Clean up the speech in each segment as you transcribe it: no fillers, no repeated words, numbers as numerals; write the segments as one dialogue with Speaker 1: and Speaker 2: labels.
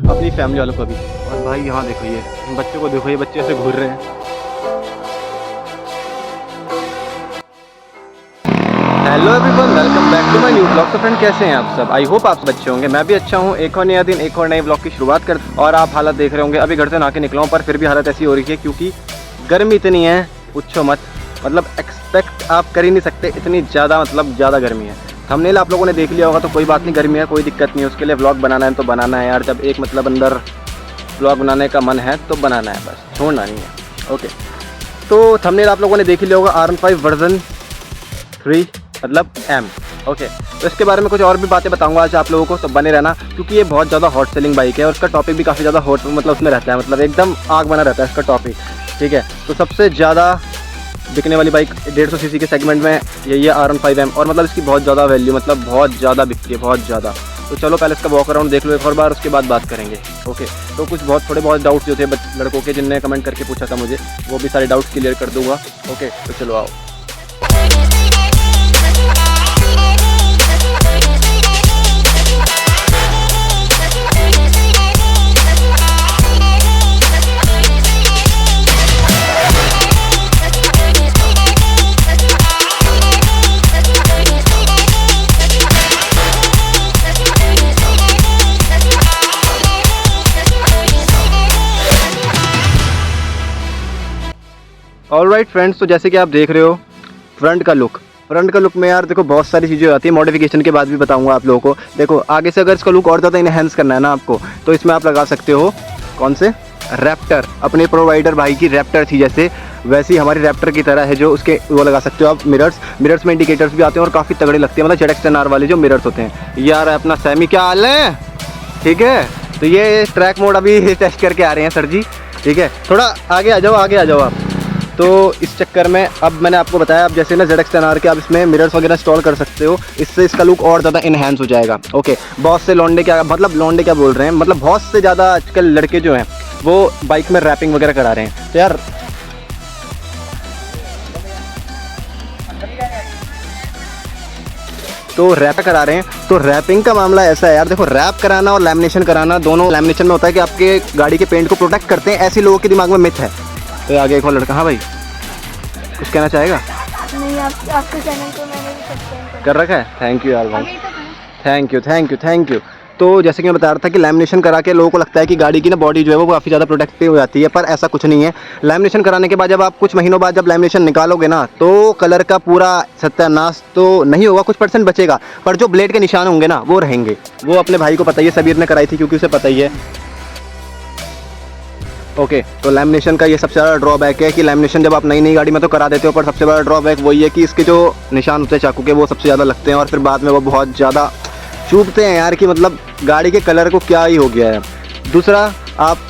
Speaker 1: अपनी फैमिली वालों को भी। और भाई यहाँ देखो, ये इन बच्चों को देखो, ये बच्चे ऐसे घूर रहे हैं। Hello everyone, welcome back to my new blog. तो फ्रेंड, कैसे हैं आप सब? आई होप आप सब अच्छे होंगे। मैं भी अच्छा हूँ। एक और नया दिन, एक और नए ब्लॉग की शुरुआत कर। और आप हालत देख रहे होंगे, अभी घर से नहा के निकला हूँ, पर फिर भी हालत ऐसी हो रही है क्योंकि गर्मी इतनी है, पूछो मत। मतलब एक्सपेक्ट आप कर ही नहीं सकते, इतनी ज़्यादा, मतलब ज़्यादा गर्मी है। थंबनेल आप लोगों ने देख लिया होगा, तो कोई बात नहीं, गर्मी है, कोई दिक्कत नहीं है। उसके लिए व्लॉग बनाना है तो बनाना है यार। जब एक मतलब अंदर व्लॉग बनाने का मन है तो बनाना है, बस छोड़ना नहीं है। ओके, तो थंबनेल आप लोगों ने देख ही लिया होगा, R15 वर्जन 3 मतलब M। ओके, तो इसके बारे में कुछ और भी बातें बताऊंगा आज आप लोगों को, तो बने रहना क्योंकि ये बहुत ज़्यादा हॉट सेलिंग बाइक है और उसका टॉपिक भी काफ़ी ज़्यादा हॉट, मतलब उसमें रहता है, मतलब एकदम आग बना रहता है इसका टॉपिक। ठीक है, तो सबसे ज़्यादा बिकने वाली बाइक 150 सीसी के सेगमेंट में यही है R15M। और मतलब इसकी बहुत ज़्यादा वैल्यू, मतलब बहुत ज़्यादा बिकती है, बहुत ज़्यादा। तो चलो पहले इसका वॉक अराउंड देख लो एक और बार, उसके बाद बात करेंगे। ओके, तो कुछ थोड़े बहुत डाउट्स जो थे लड़कों के, जिनने कमेंट करके पूछा था मुझे, वो भी सारे डाउट्स क्लियर कर दूंगा। ओके, तो चलो आओ। ऑलराइट फ्रेंड्स, तो जैसे कि आप देख रहे हो फ्रंट का लुक में यार देखो बहुत सारी चीज़ें आती है। मॉडिफिकेशन के बाद भी बताऊंगा आप लोगों को। देखो आगे से अगर इसका लुक और ज़्यादा इनहेंस करना है ना आपको, तो इसमें आप लगा सकते हो कौन से, रैप्टर। अपने प्रोवाइडर भाई की रैप्टर थी जैसे, वैसी हमारी रैप्टर की तरह है जो उसके, वो लगा सकते हो आप। मिरर्स में इंडिकेटर्स भी आते हैं और काफ़ी तगड़े लगते हैं, मतलब ZX-10R वाले जो मिरर्स होते हैं। यार अपना सैमी, क्या हाल है? ठीक है, तो ये ट्रैक मोड अभी टेस्ट करके आ रहे हैं सर जी। ठीक है, थोड़ा आगे आ जाओ आप। तो इस चक्कर में अब मैंने आपको बताया, अब जैसे ना ZX-10R के आप इसमें मिरर्स वगैरह इंस्टॉल कर सकते हो, इससे इसका लुक और ज़्यादा इनहेंस हो जाएगा। ओके, बहुत से लौंडे क्या बोल रहे हैं, मतलब बहुत से ज़्यादा आजकल लड़के जो हैं वो बाइक में रैपिंग वगैरह करा रहे हैं। तो यार तो रैप करा रहे हैं, तो रैपिंग का मामला ऐसा है यार। देखो, रैप कराना और लैमिनेशन कराना दोनों, लैमिनेशन में होता है कि आपके गाड़ी के पेंट को प्रोटेक्ट करते हैं, ऐसे लोगों के दिमाग में मिथ है। तो आगे एक और लड़का, हाँ भाई कुछ कहना चाहेगा?
Speaker 2: नहीं, आपके चैनल को मैंने भी सब्सक्राइब
Speaker 1: कर रखा है। थैंक यू यार भाई, थैंक यू। तो जैसे कि मैं बता रहा था कि लैमिनेशन करा के लोगों को लगता है कि गाड़ी की ना बॉडी जो है वो काफ़ी ज़्यादा प्रोटेक्टिव हो जाती है, पर ऐसा कुछ नहीं है। लैमिनेशन कराने के बाद जब आप कुछ महीनों बाद जब लैमिनेशन निकालोगे ना, तो कलर का पूरा सत्यानाश तो नहीं होगा, कुछ % बचेगा, पर जो ब्लेड के निशान होंगे ना वो रहेंगे। वो अपने भाई को पता ही है, सबीर ने कराई थी क्योंकि उसे पता ही है। ओके, तो लैमिनेशन का ये सबसे ज़्यादा ड्रॉबैक है कि लैमिनेशन जब आप नई गाड़ी में तो करा देते हो, पर सबसे बड़ा ड्रॉबैक वही है कि इसके जो निशान होते हैं चाकू के, वो सबसे ज़्यादा लगते हैं और फिर बाद में वो बहुत ज़्यादा चुभते हैं यार, कि मतलब गाड़ी के कलर को क्या ही हो गया है। दूसरा,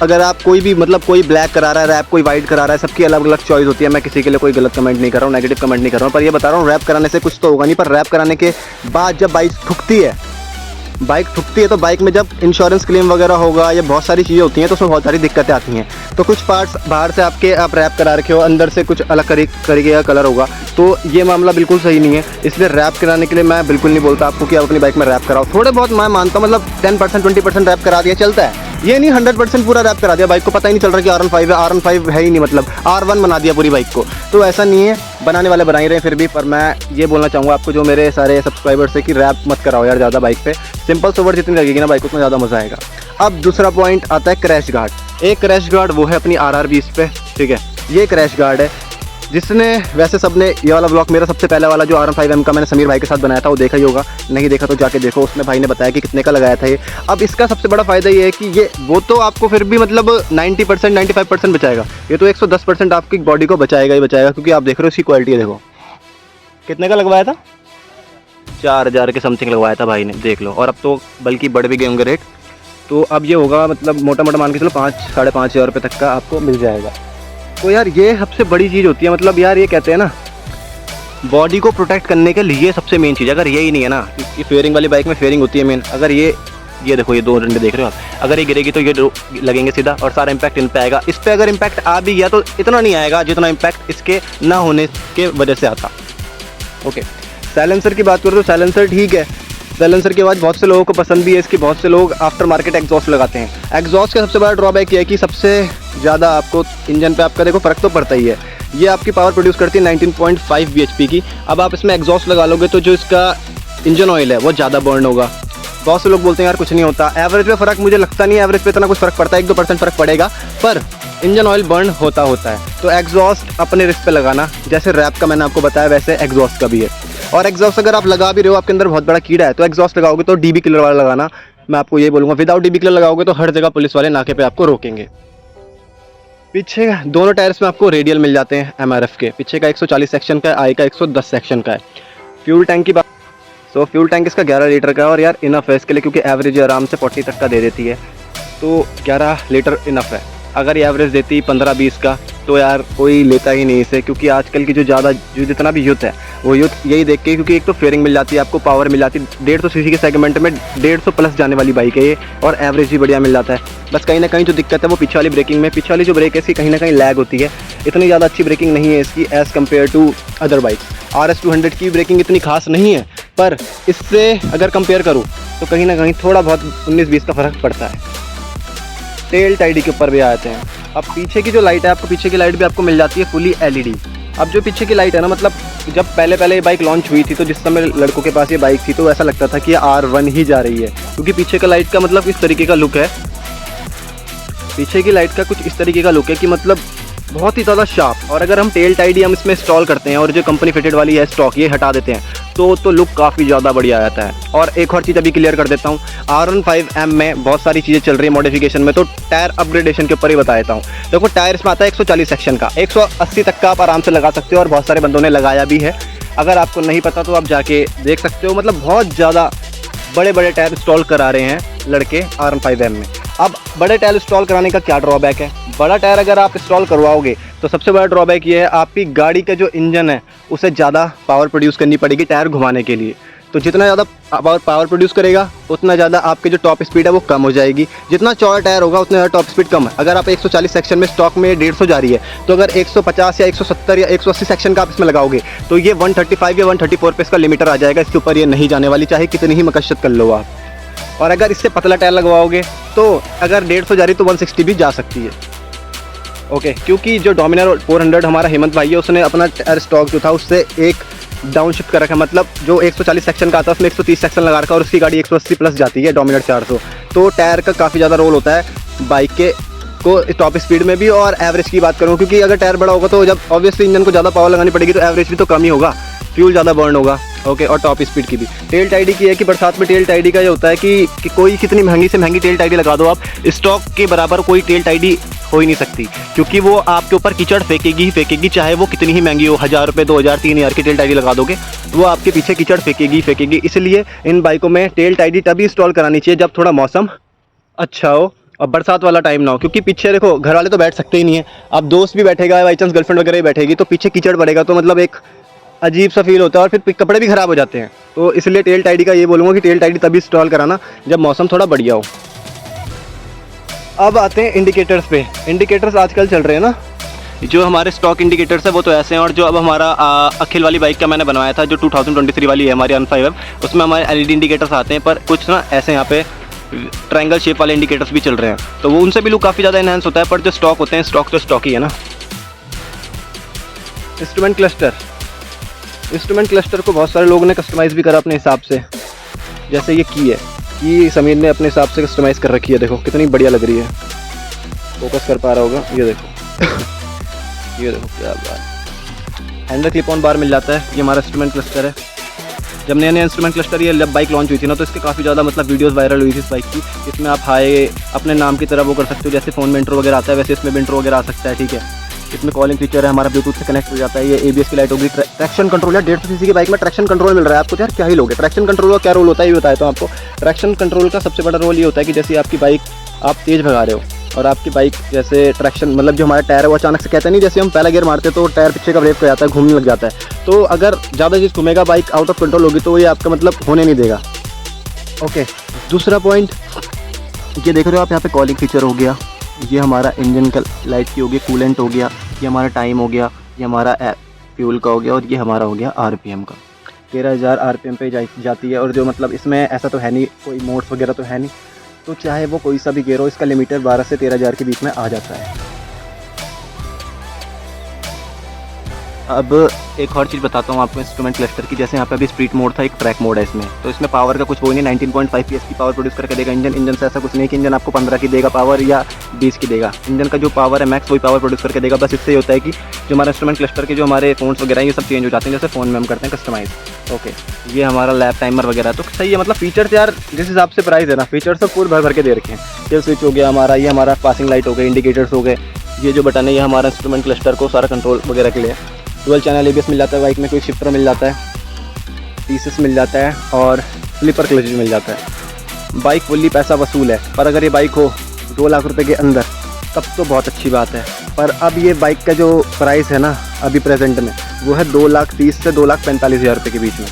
Speaker 1: अगर आप कोई भी, मतलब कोई ब्लैक करा रहा है रैप, कोई वाइट करा रहा है, सबकी अलग अलग चॉइस होती है। मैं किसी के लिए कोई गलत कमेंट नहीं कर रहा हूँ, नेगेटिव कमेंट नहीं कर रहा हूँ, पर ये बता रहा हूँ रैप कराने से कुछ तो होगा नहीं। पर रैप कराने के बाद जब बाइक ठुकती है तो बाइक में जब इंश्योरेंस क्लेम वगैरह होगा, या बहुत सारी चीज़ें होती हैं, तो उसमें बहुत सारी दिक्कतें आती हैं। तो कुछ पार्ट्स बाहर से आप रैप करा रखे हो, अंदर से कुछ अलग तरीके का कलर होगा, तो ये मामला बिल्कुल सही नहीं है। इसलिए रैप कराने के लिए मैं बिल्कुल नहीं बोलता आपको कि आप अपनी बाइक में रैप कराओ। थोड़े बहुत मैं मानता हूँ, मतलब 10% 20% रैप करा दिया चलता है, ये नहीं 100% पूरा रैप करा दिया, बाइक को पता ही नहीं चल रहा कि R15 है ही नहीं, मतलब R1 बना दिया पूरी बाइक को। तो ऐसा नहीं है, बनाने वाले बना ही रहे हैं फिर भी। पर मैं ये बोलना चाहूँगा आपको, जो मेरे सारे सब्सक्राइबर्स है, कि रैप मत कराओ यार ज़्यादा बाइक पे। सिंपल सोवर जितनी लगेगी ना बाइक, उतना ज़्यादा मज़ा आएगा। अब दूसरा पॉइंट आता है क्रैश गार्ड। एक क्रैश गार्ड वो है अपनी RR20 पे। ठीक है, ये क्रैश गार्ड है जिसने, वैसे सबने ये वाला ब्लॉग, मेरा सबसे पहला वाला जो R15M का मैंने समीर भाई के साथ बनाया था, वो देखा ही होगा। नहीं देखा तो जाके देखो, उसमें भाई ने बताया कि कितने का लगाया था ये। अब इसका सबसे बड़ा फ़ायदा ये है कि ये वो तो आपको फिर भी मतलब 90% 95% बचाएगा, ये तो 110% आपकी बॉडी को बचाएगा ही बचाएगा। क्योंकि आप देख रहे हो इसकी क्वालिटी, देखो कितने का लगवाया था, 4000 के समथिंग लगवाया था भाई ने, देख लो। और अब तो बल्कि बढ़ भी गए होंगे रेट, तो अब ये होगा मतलब मोटा मान के चलो 5-5.5 हज़ार रुपये तक का आपको मिल जाएगा। तो यार ये सबसे बड़ी चीज़ होती है, मतलब यार ये कहते हैं ना, बॉडी को प्रोटेक्ट करने के लिए सबसे मेन चीज़, अगर यही नहीं है ना, ये फेयरिंग वाली बाइक में फेयरिंग होती है मेन, अगर ये देखो, ये 2 डंडे देख रहे हो आप, अगर ये गिरेगी तो ये लगेंगे सीधा और सारा इम्पैक्ट इन पे आएगा। इस पर अगर इम्पैक्ट आ भी गया तो इतना नहीं आएगा जितना इम्पैक्ट इसके ना होने के वजह से आता। ओके, साइलेंसर की बात करो तो साइलेंसर ठीक है, बैलेंसर की आवाज़ बहुत से लोगों को पसंद भी है इसकी, बहुत से लोग आफ्टर मार्केट एग्जॉस्ट लगाते हैं। एग्जॉस्ट का सबसे बड़ा ड्रॉबैक ये है कि सबसे ज़्यादा आपको इंजन पे आपका देखो फ़र्क तो पड़ता ही है। ये आपकी पावर प्रोड्यूस करती है 19.5 bhp की। अब आप इसमें एग्जॉस्ट लगा लोगे तो जो इसका इंजन ऑयल है वो ज़्यादा बर्न होगा। बहुत से लोग बोलते हैं यार कुछ नहीं होता, एवरेज पे फ़र्क मुझे लगता नहीं, एवरेज पे इतना कुछ फ़र्क पड़ता है, 1-2% फ़र्क पड़ेगा, पर इंजन ऑयल बर्न होता है। तो एग्जॉस्ट अपने रिस्क पे लगाना, जैसे रैप का मैंने आपको बताया वैसे एग्जॉस्ट का भी है। और एग्जॉस्ट अगर आप लगा भी रहे हो, आपके अंदर बहुत बड़ा कीड़ा है, तो एग्जॉस्ट लगाओगे तो डीबी किलर वाला लगाना। मैं आपको ये बोलूँगा, विदाउट डीबी किलर लगाओगे तो हर जगह पुलिस वाले नाके पे आपको रोकेंगे। पीछे दोनों टायर्स में आपको रेडियल मिल जाते हैं एमआरएफ के। पीछे का 140 सेक्शन का है, आगे का 110 सेक्शन का है। फ्यूल टैंक की बात, तो फ्यूल टैंक इसका 11 लीटर का है और यार इनफ है इसके लिए, क्योंकि एवरेज आराम से 40 तक का दे देती है, तो 11 लीटर इनफ है। अगर ये एवरेज देती 15-20 का तो यार कोई लेता ही नहीं इसे, क्योंकि आजकल की जो जितना भी यूथ है वो यूथ यही देख के, क्योंकि एक तो फेयरिंग मिल जाती है आपको, पावर मिल जाती है, 150 सीसी के सेगमेंट में 150 प्लस जाने वाली बाइक है ये, और एवरेज भी बढ़िया मिल जाता है। बस कहीं ना कहीं जो दिक्कत है वो पीछे वाली ब्रेकिंग में, पीछे वाली जो ब्रेक है इसकी कहीं ना कहीं लैग होती है, इतनी ज़्यादा अच्छी ब्रेकिंग नहीं है इसकी as compare to other bikes. RS200 की ब्रेकिंग इतनी खास नहीं है, पर इससे अगर कंपेयर करूँ तो कहीं ना कहीं थोड़ा बहुत 19-20 का फ़र्क पड़ता है। टेल टाइडी के ऊपर भी आते हैं। अब पीछे की जो लाइट है, आपको पीछे की लाइट भी आपको मिल जाती है फुली LED। अब जो पीछे की लाइट है ना, मतलब जब पहले ये बाइक लॉन्च हुई थी तो जिस समय लड़कों के पास ये बाइक थी तो ऐसा लगता था कि ये R1 ही जा रही है, क्योंकि पीछे का लाइट का मतलब इस तरीके का लुक है। पीछे की लाइट का कुछ इस तरीके का लुक है कि मतलब बहुत ही ज़्यादा शार्प। और अगर हम टेल टाइडी हम इसमें इंस्टॉल करते हैं और जो कंपनी फिटेड वाली है स्टॉक ये हटा देते हैं तो लुक काफ़ी ज़्यादा बढ़िया आता है। और एक और चीज़ अभी क्लियर कर देता हूँ, R15M में बहुत सारी चीज़ें चल रही है मॉडिफिकेशन में, तो टायर अपग्रेडेशन के ऊपर ही बता देता हूँ। देखो टायर इसमें आता है 140 सेक्शन का, 180 तक का आप आराम से लगा सकते हो, और बहुत सारे बंदों ने लगाया भी है। अगर आपको नहीं पता तो आप जाके देख सकते हो, मतलब बहुत ज़्यादा बड़े टायर इंस्टॉल करा रहे हैं लड़के R15M में। अब बड़े टायर इंस्टॉल कराने का क्या ड्रॉबैक है? बड़ा टायर अगर आप इंस्टॉल करवाओगे तो सबसे बड़ा ड्रॉबैक ये है, आपकी गाड़ी का जो इंजन है उसे ज़्यादा पावर प्रोड्यूस करनी पड़ेगी टायर घुमाने के लिए। तो जितना ज़्यादा पावर प्रोड्यूस करेगा उतना ज़्यादा आपकी जो टॉप स्पीड है वो कम हो जाएगी। जितना चौड़ा टायर होगा उतना ज़्यादा टॉप स्पीड कम है। अगर आप 140 सेक्शन में स्टॉक में 150 जा रही है, तो अगर 150 या 170 या 180 सेक्शन का आप इसमें लगाओगे तो ये 135 या 134 पे इसका लिमिटर आ जाएगा। इसके ऊपर ये नहीं जाने वाली, चाहे कितनी ही मकसद कर लो आप। और अगर इससे पतला टायर लगवाओगे तो अगर 150 जा रही तो 160 भी जा सकती है। ओके, क्योंकि जो डोमिनर 400 हमारा हेमंत भाई है उसने अपना टायर स्टॉक जो था उससे एक डाउन शिफ्ट कर रखा है, मतलब जो 140 सेक्शन का आता है उसमें 130 सेक्शन लगा रखा है और उसकी गाड़ी 180 प्लस जाती है डोमिनर 400। तो टायर का काफ़ी ज़्यादा रोल होता है बाइक के को टॉप स्पीड में भी। और एवरेज की बात करूँ, क्योंकि अगर टायर बड़ा होगा तो जब ऑब्वियसली इंजन को ज़्यादा पावर लगानी पड़ेगी तो एवरेज भी तो कम ही होगा, फ्यूल ज़्यादा बर्न होगा। ओके, और टॉप स्पीड की भी। टेल टाइडी की है कि बरसात में टेल टाइडी का ये होता है कि कोई कितनी महंगी से महंगी टेल टाइडी लगा दो आप, स्टॉक के बराबर कोई टेल टाइडी हो ही नहीं सकती, क्योंकि वो आपके ऊपर कीचड़ फेंकेगी ही फेंकेगी, चाहे वो कितनी ही महंगी हो। 1000 रुपये 2000 3000 की टेल टाइडी लगा दोगे वो आपके पीछे कीचड़ फेंकेगी। इसलिए इन बाइकों में टेल टाइडी तभी इंस्टॉल करानी चाहिए जब थोड़ा मौसम अच्छा हो और बरसात वाला टाइम ना हो, क्योंकि पीछे देखो घर वाले तो बैठ सकते ही नहीं है। अब दोस्त भी बैठेगा, बाई चांस गर्लफ्रेंड वगैरह भी बैठेगी तो पीछे कीचड़ पड़ेगा, तो मतलब एक अजीब सा फील होता है और फिर कपड़े भी ख़राब हो जाते हैं। तो इसलिए टेल टाइडी का ये बोलूँगा कि टेल टाइडी तभी इंस्टॉल कराना जब मौसम थोड़ा बढ़िया हो। अब आते हैं इंडिकेटर्स पे। इंडिकेटर्स आजकल चल रहे हैं ना, जो हमारे स्टॉक इंडिकेटर्स है वो तो ऐसे हैं, और जो अब हमारा अखिल वाली बाइक का मैंने बनवाया था जो 2023 वाली है हमारी R15M, उसमें हमारे LED इंडिकेटर्स आते हैं, पर कुछ ना ऐसे यहाँ पे ट्रायंगल शेप वाले इंडिकेटर्स भी चल रहे हैं, तो वो उनसे भी लुक काफ़ी ज़्यादा इनहेंस होता है। पर जो स्टॉक होते हैं, स्टॉक तो स्टॉक ही है ना। इंस्ट्रूमेंट क्लस्टर को बहुत सारे लोगों ने कस्टमाइज़ भी करा अपने हिसाब से। जैसे ये की है कि समीर ने अपने हिसाब से कस्टमाइज़ कर रखी है, देखो कितनी बढ़िया लग रही है, फोकस कर पा रहा होगा, ये देखो ये देखो क्या बात। हैंडल क्लिप ऑन बार मिल जाता है। ये हमारा इंस्ट्रूमेंट क्लस्टर है। जब नया इंस्ट्रूमेंट क्लस्टर ये जब बाइक लॉन्च हुई थी ना, तो इसके काफ़ी ज़्यादा मतलब वीडियोस वायरल हुई थी इस बाइक की। इसमें आप हाई अपने नाम की तरह वो कर सकते हो, जैसे फ़ोन में इंट्रो वगैरह आता है वैसे इसमें भी इंट्रो वगैरह आ सकता है, ठीक है। इसमें कॉलिंग फीचर है, हमारा ब्लूटूथ से कनेक्ट हो जाता है। ये ABS की लाइट होगी, ट्रैक्शन कंट्रोल है। 150 सीसी की बाइक में ट्रैक्शन कंट्रोल मिल रहा है आपको, तो यार क्या ही लोगे। ट्रैक्शन कंट्रोल का क्या रोल होता है ये बताया तो आपको। ट्रैक्शन कंट्रोल का सबसे बड़ा रोल ये होता है कि जैसे आपकी बाइक आप तेज़ भगा रहे हो और आपकी बाइक जैसे ट्रैक्शन मतलब जो हमारा टायर है वो अचानक से कहते नहीं, जैसे हम पहला गियर मारते तो टायर पीछे का ब्रेक हो जाता है, घूमने लग जाता है। तो अगर ज़्यादा चीज़ घूमेगा, बाइक आउट ऑफ कंट्रोल होगी, तो ये आपका मतलब होने नहीं देगा। ओके, दूसरा पॉइंट ये देख रहे हो आप, यहाँ पे कॉलिंग फीचर हो गया, ये हमारा इंजन का लाइट की हो गई, कूलेंट हो गया, ये हमारा टाइम हो गया, ये हमारा फ्यूल का हो गया, और ये हमारा हो गया RPM का। 13,000 RPM पे जाती है। और जो मतलब इसमें ऐसा तो है नहीं, कोई मोड्स वगैरह तो है नहीं, तो चाहे वो कोई सा भी गियर हो, इसका लिमिटर 12 से 13,000 के बीच में आ जाता है। अब एक और चीज़ बताता हूँ आपको इंस्ट्रूमेंट क्लस्टर की। जैसे यहाँ पे अभी स्प्लिट मोड था, एक ट्रैक मोड है इसमें, तो इसमें पावर का कुछ वो नहीं, 19.5 PS की पावर प्रोड्यूस करके देगा इंजन से ऐसा कुछ नहीं कि इंजन आपको 15 की देगा पावर या 20 की देगा। इंजन का जो पावर है मैक्स वही पावर प्रोड्यूस करके देगा। बस इससे ये होता है कि जो हमारा इंस्ट्रूमेंट क्लस्टर के जो हमारे फोन्स वगैरह ये सब चेंज हो जाते हैं, जैसे फ़ोन में हम करते हैं कस्टमाइज़। ओके, ये हमारा लैप टाइमर वगैरह तो सही है। मतलब फीचर्स यार जिस हिसाब से प्राइस है ना, फीचर्स सब पूरे भर भर के दे रखे हैं। किल स्विच हो गया हमारा, ये हमारा पासिंग लाइट हो गए, इंडिकेटर्स हो गए, ये जो बटन है ये हमारा इंस्ट्रूमेंट क्लस्टर को सारा कंट्रोल वगैरह के लिए। डुअल चैनल ABS मिल जाता है बाइक में, कोई शिफ्टर मिल जाता है, पीसेस मिल जाता है और स्लीपर क्लच मिल जाता है। बाइक फुल्ली पैसा वसूल है। पर अगर ये बाइक हो 2 लाख रुपए के अंदर तब तो बहुत अच्छी बात है। पर अब ये बाइक का जो प्राइस है ना अभी प्रेजेंट में, वो है 2,30,000 से 2,45,000 रुपये के बीच में।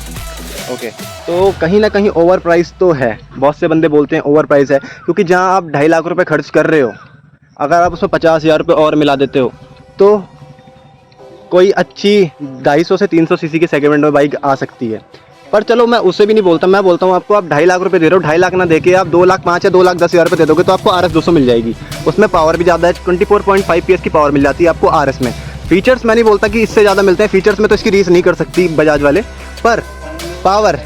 Speaker 1: ओके, तो कहीं ना कहीं ओवर प्राइस तो है। बहुत से बंदे बोलते हैं ओवर प्राइस है, क्योंकि जहाँ आप 2.5 लाख रुपए खर्च कर रहे हो, अगर आप उसमें 50,000 रुपये और मिला देते हो तो कोई अच्छी 250 से 300 सीसी के सेगमेंट में बाइक आ सकती है। पर चलो मैं उससे भी नहीं बोलता, मैं बोलता हूँ आपको आप 2.5 लाख रुपए दे रहे हो, 2.5 लाख ना देके आप 2,05,000 या 2,10,000 रुपये दे दोगे तो आपको RS 200 मिल जाएगी। उसमें पावर भी ज़्यादा है, 24.5 PS की पावर मिल जाती है आपको RS में। फीचर्स मैं नहीं बोलता कि इससे ज़्यादा मिलते हैं, फीचर्स में तो इसकी रीस नहीं कर सकती बजाज वाले, पर पावर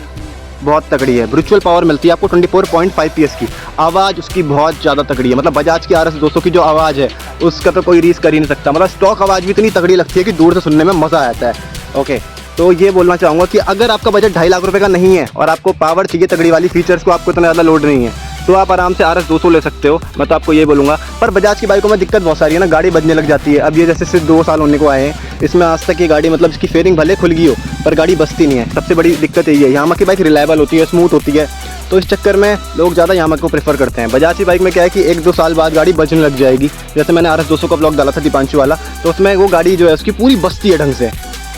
Speaker 1: बहुत तगड़ी है। ब्रूचुअल पावर मिलती है आपको 24.5 PS की। आवाज़ उसकी बहुत ज़्यादा तगड़ी है, मतलब बजाज की RS 200 की जो आवाज़ है उसका तो कोई रीस कर ही नहीं सकता। मतलब स्टॉक आवाज़ भी इतनी तगड़ी लगती है कि दूर से सुनने में मज़ा आता है। ओके, तो ये बोलना चाहूँगा कि अगर आपका बजट 2.5 लाख रुपए का नहीं है और आपको पावर चाहिए तगड़ी वाली, फीचर्स को आपको इतना ज़्यादा लोड नहीं है, तो आप आराम से RS 200 ले सकते हो। मैं तो आपको ये बोलूँगा। पर बजाज की बाइकों में दिक्कत बहुत सारी है ना, गाड़ी बजने लग जाती है। अब ये जैसे सिर्फ 2 साल होने को आए हैं, इसमें आज तक ये गाड़ी मतलब इसकी फेयरिंग भले खुल गई हो पर गाड़ी बजती नहीं है। सबसे बड़ी दिक्कत यही है। यामाहा की बाइक रिलायबल होती है, स्मूथ होती है, तो इस चक्कर में लोग ज़्यादा यामाहा को प्रेफर करते हैं। बजाज की बाइक में क्या है कि 1-2 साल बाद गाड़ी बजने लग जाएगी। जैसे मैंने RS 200 का ब्लॉग डाला था दीपांशु वाला, तो उसमें वो गाड़ी जो है उसकी पूरी बजती है ढंग से।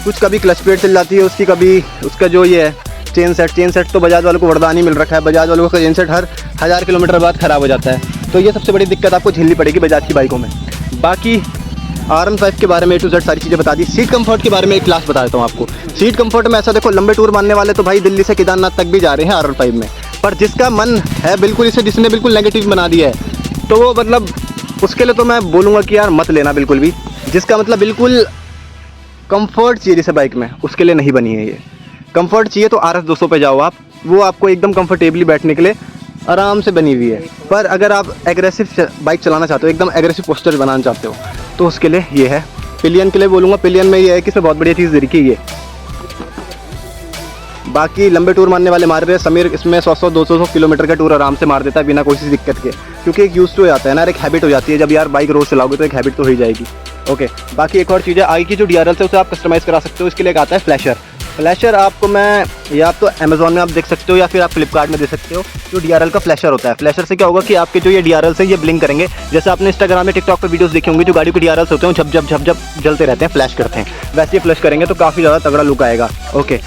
Speaker 1: कुछ कभी क्लच प्लेट चल जाती है उसकी, कभी उसका जो ये है चेन सेट तो बजाज वालों को वरदान ही मिल रखा है। बजाज वालों का चेन सेट हर 1000 किलोमीटर बाद ख़राब हो जाता है। तो ये सबसे बड़ी दिक्कत आपको झेलनी पड़ेगी बजाज की बाइकों में। बाकी RM5 के बारे में A to Z सारी चीज़ें बता दी। सीट कंफर्ट के बारे में एक क्लास बता देता हूँ आपको। सीट कंफर्ट में ऐसा देखो, लंबे टूर मारने वाले तो भाई दिल्ली से केदारनाथ तक भी जा रहे हैं RM5 में। पर जिसका मन है बिल्कुल इसे, जिसने बिल्कुल नेगेटिव बना दिया है, तो वो मतलब उसके लिए तो मैं बोलूँगा कि यार मत लेना बिल्कुल भी। जिसका मतलब बिल्कुल कंफर्ट चाहिए जिसे बाइक में, उसके लिए नहीं बनी है ये। कंफर्ट चाहिए तो RS 200 पे जाओ आप, वो आपको एकदम कंफर्टेबली बैठने के लिए आराम से बनी हुई है। पर अगर आप एग्रेसिव बाइक चलाना चाहते हो, एकदम एग्रेसिव पोस्टर बनाना चाहते हो, तो उसके लिए ये है। पिलियन के लिए बोलूँगा, पिलियन में ये है कि इसमें बहुत बढ़िया चीज़ देखी है। बाकी लंबे टूर मारने वाले मार रहे हैं, समीर इसमें 100-200 किलोमीटर का टूर आराम से मार देता है बिना कोई दिक्कत के, क्योंकि एक यूज टू हो जाता है ना, एक हैबिट हो जाती है। जब यार बाइक रोज चलाओगे तो एक हैबिट तो हो ही जाएगी। ओके, बाकी एक और चीज़ है, आगे की जो DRL है उसे आप कस्टमाइज़ करा सकते हो। इसके लिए एक आता है फ्लैशर। फ्लैशर आपको मैं या तो अमेजोन में आप देख सकते हो या फिर आप फ्लिपकार्ट में देख सकते हो। जो DRL का फ्लैशर होता है, फ्लैशर से क्या होगा कि आपके जो ये DRL से ये ब्लिंक करेंगे। जैसे आपने इंस्टाग्राम में टिकटॉक पर वीडियोस देखे होंगे, जो गाड़ी के DRL होते हैं झप जलते रहते हैं, फ्लैश करते हैं, वैसे ही फ्लैश करेंगे तो काफ़ी ज़्यादा तगड़ा लुक आएगा। ओके,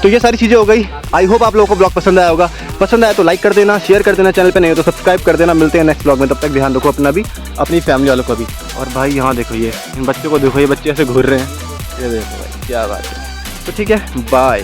Speaker 1: तो ये सारी चीज़ें हो गई। आई होप आप लोगों को ब्लॉग पसंद आया होगा। पसंद आया तो लाइक कर देना, शेयर कर देना, चैनल पे नहीं हो तो सब्सक्राइब कर देना। मिलते हैं नेक्स्ट ब्लॉग में, तब तक ध्यान रखो अपना भी, अपनी फैमिली वालों को भी। और भाई यहाँ देखो, ये इन बच्चों को देखो, ये बच्चे ऐसे घूर रहे हैं, ये देखो भाई क्या बात है। तो ठीक है, बाय।